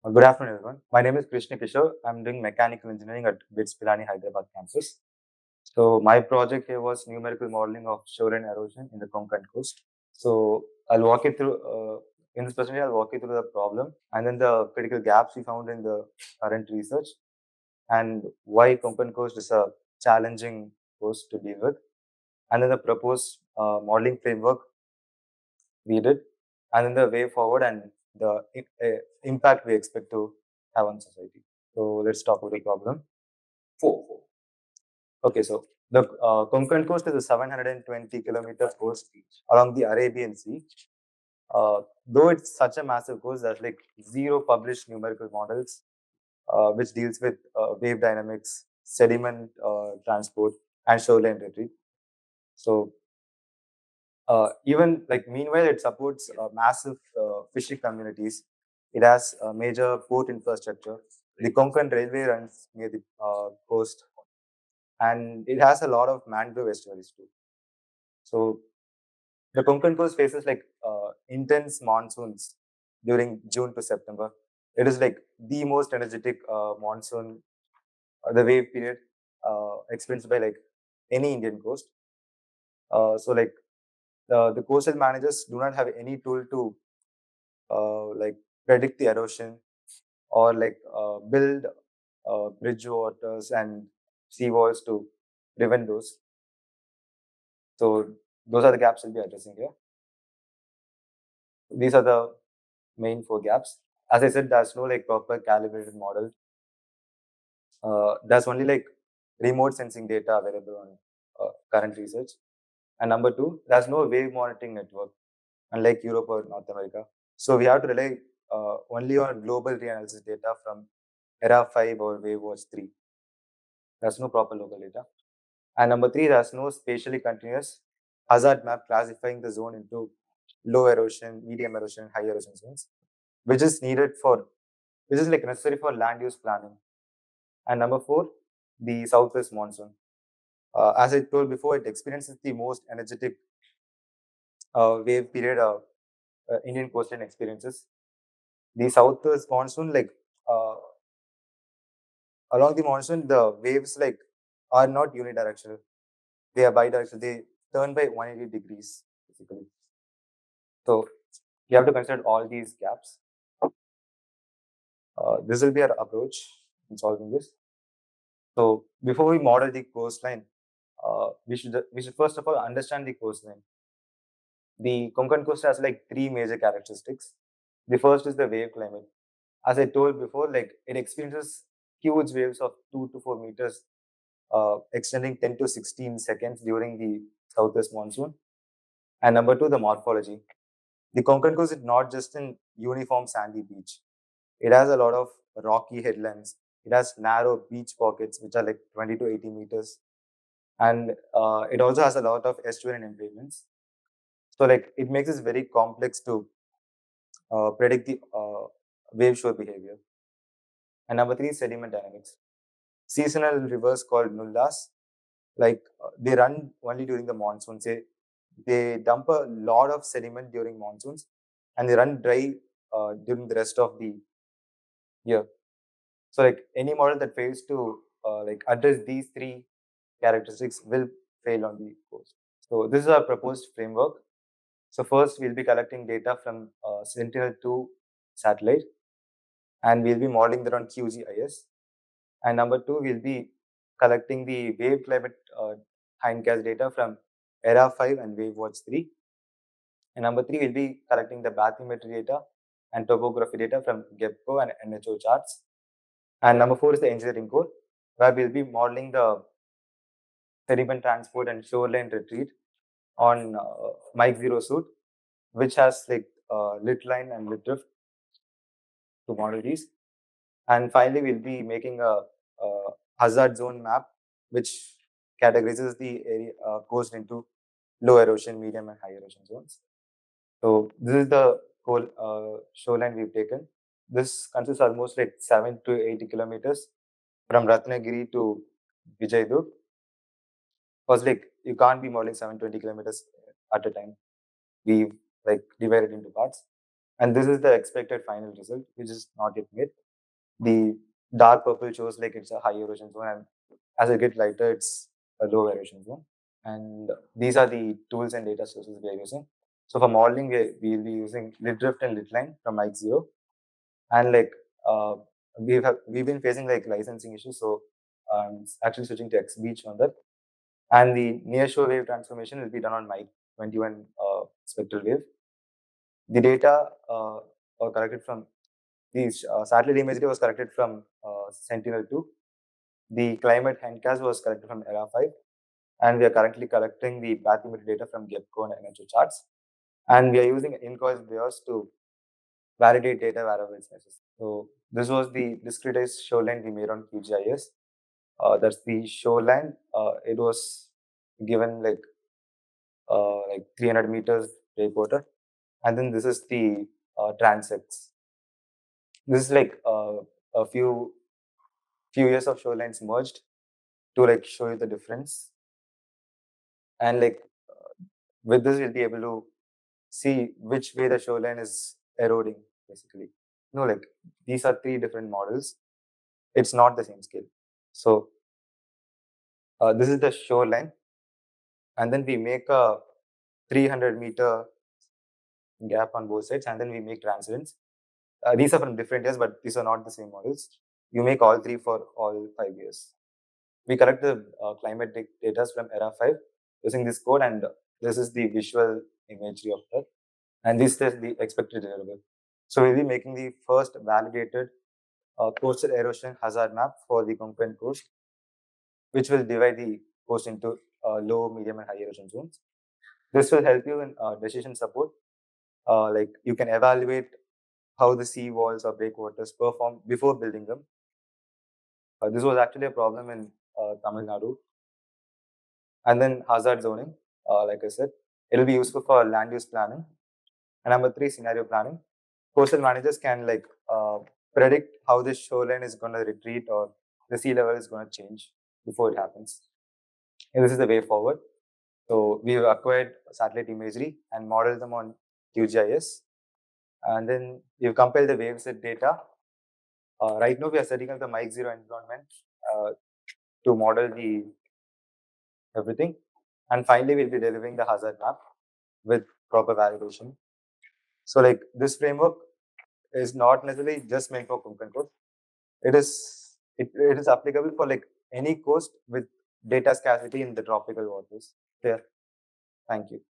Good afternoon, everyone. My name is Krishna Kishore. I'm doing mechanical engineering at BITS Pilani, Hyderabad campus. So my project here was numerical modeling of shoreline erosion in the Konkan coast. So I'll walk you through, in this presentation, I'll walk you through the problem and then the critical gaps we found in the current research and why Konkan coast is a challenging coast to deal with. And then the proposed modeling framework we did, and then the way forward and the impact we expect to have on society. So let's talk about the problem. Four. Okay, so the Konkan coast is a 720-kilometer coast along the Arabian Sea. Though it's such a massive coast, there's like zero published numerical models which deals with wave dynamics, sediment transport, and shoreline retreat. So even like meanwhile, it supports massive fishing communities. It has a major port infrastructure. The Konkan Railway runs near the coast, and it has a lot of mangrove estuaries too. So the Konkan coast faces like intense monsoons during June to September. It is like the most energetic monsoon, the wave period experienced by like any Indian coast. So like the coastal managers do not have any tool to like predict the erosion or like build bridge waters and sea walls to prevent those. So those are the gaps we'll be addressing here. These are the main four gaps. As I said, there's no like proper calibrated model. There's only like remote sensing data available on current research. And number two, there's no wave monitoring network, unlike Europe or North America. So we have to rely only on global reanalysis data from ERA 5 or WaveWatch 3. There's no proper local data. And number three, there's no spatially continuous hazard map classifying the zone into low erosion, medium erosion, high erosion zones, which is needed for, which is like necessary for land use planning. And number four, the southwest monsoon. As I told before, it experiences the most energetic wave period Indian coastline experiences. The southwest monsoon, like uh, along the monsoon, the waves like are not unidirectional; they are bidirectional. They turn by 180 degrees, basically. So you have to consider all these gaps. This will be our approach in solving this. So before we model the coastline, we should first of all understand the coastline. The Konkan coast has like three major characteristics. The first is the wave climate. As I told before, like it experiences huge waves of 2 to 4 meters, extending 10 to 16 seconds during the southwest monsoon. And number two, the morphology. The Konkan coast is not just an uniform sandy beach. It has a lot of rocky headlands. It has narrow beach pockets, which are like 20 to 80 meters. And it also has a lot of estuarine embayments. So like it makes it very complex to predict the wave shore behavior. And number three, sediment dynamics. Seasonal rivers called nullas, like they run only during the monsoon. Say they dump a lot of sediment during monsoons, and they run dry during the rest of the year. So like any model that fails to like address these three characteristics will fail on the course. So this is our proposed framework. So first we'll be collecting data from Sentinel-2 satellite, and we'll be modeling that on QGIS. And number two, we'll be collecting the wave climate hindcast data from ERA 5 and WaveWatch 3. And number three, we'll be collecting the bathymetry data and topography data from GEPCO and NHO charts. And number four is the engineering core, where we'll be modeling the sediment transport and shoreline retreat on Mike Zero suit, which has like lit line and lit drift to model these. And finally, we'll be making a hazard zone map, which categorizes the area coast into low erosion, medium, and high erosion zones. So this is the whole shoreline we've taken. This consists almost like 7 to 80 kilometers from Ratnagiri to Vijaydurg. Because like you can't be modeling 720 kilometers at a time. We like divided into parts. And this is the expected final result, which is not yet made. The dark purple shows like it's a high erosion zone, and as it gets lighter, it's a low erosion zone. And these are the tools and data sources we are using. So for modeling, we'll be using lit drift and lit line from Mike Zero. And like uh, we've been facing like licensing issues, so actually switching to X Beach on that. And the near shore wave transformation will be done on Mike 21 spectral wave. The data are collected from these satellite imagery was collected from Sentinel-2. The climate handcast was collected from ERA-5, and we are currently collecting the bathymetry data from GEPCO and NHO charts. And we are using in-course BIOS to validate data wherever it's necessary. So this was the discretized shoreline we made on QGIS. That's the shoreline. It was given like 300 meters breakwater, and then this is the transects. This is like a few years of shorelines merged to like show you the difference. And like with this, we'll be able to see which way the shoreline is eroding, basically. No, like these are three different models. It's not the same scale. So this is the shoreline, and then we make a 300-meter gap on both sides, and then we make transcendents. These are from different years, but these are not the same models. You make all three for all 5 years. We collect the climate data from ERA-5 using this code, and this is the visual imagery of that. And this is the expected deliverable. So we'll be making the first validated coastal erosion hazard map for the Konkan coast, which will divide the coast into low, medium, and high erosion zones. This will help you in decision support. Like you can evaluate how the sea walls or breakwaters perform before building them. This was actually a problem in Tamil Nadu. And then hazard zoning, like I said, it'll be useful for land use planning. And number 3, scenario planning. Coastal managers can like predict how this shoreline is going to retreat or the sea level is going to change before it happens. And this is the way forward. So we've acquired satellite imagery and modeled them on QGIS. And then we've compiled the waveset data. Right now we are setting up the Mike Zero environment to model the everything. And finally, we'll be delivering the hazard map with proper validation. So like this framework is not necessarily just meant for Konkan coast. It is applicable for like any coast with data scarcity in the tropical waters. There. Thank you.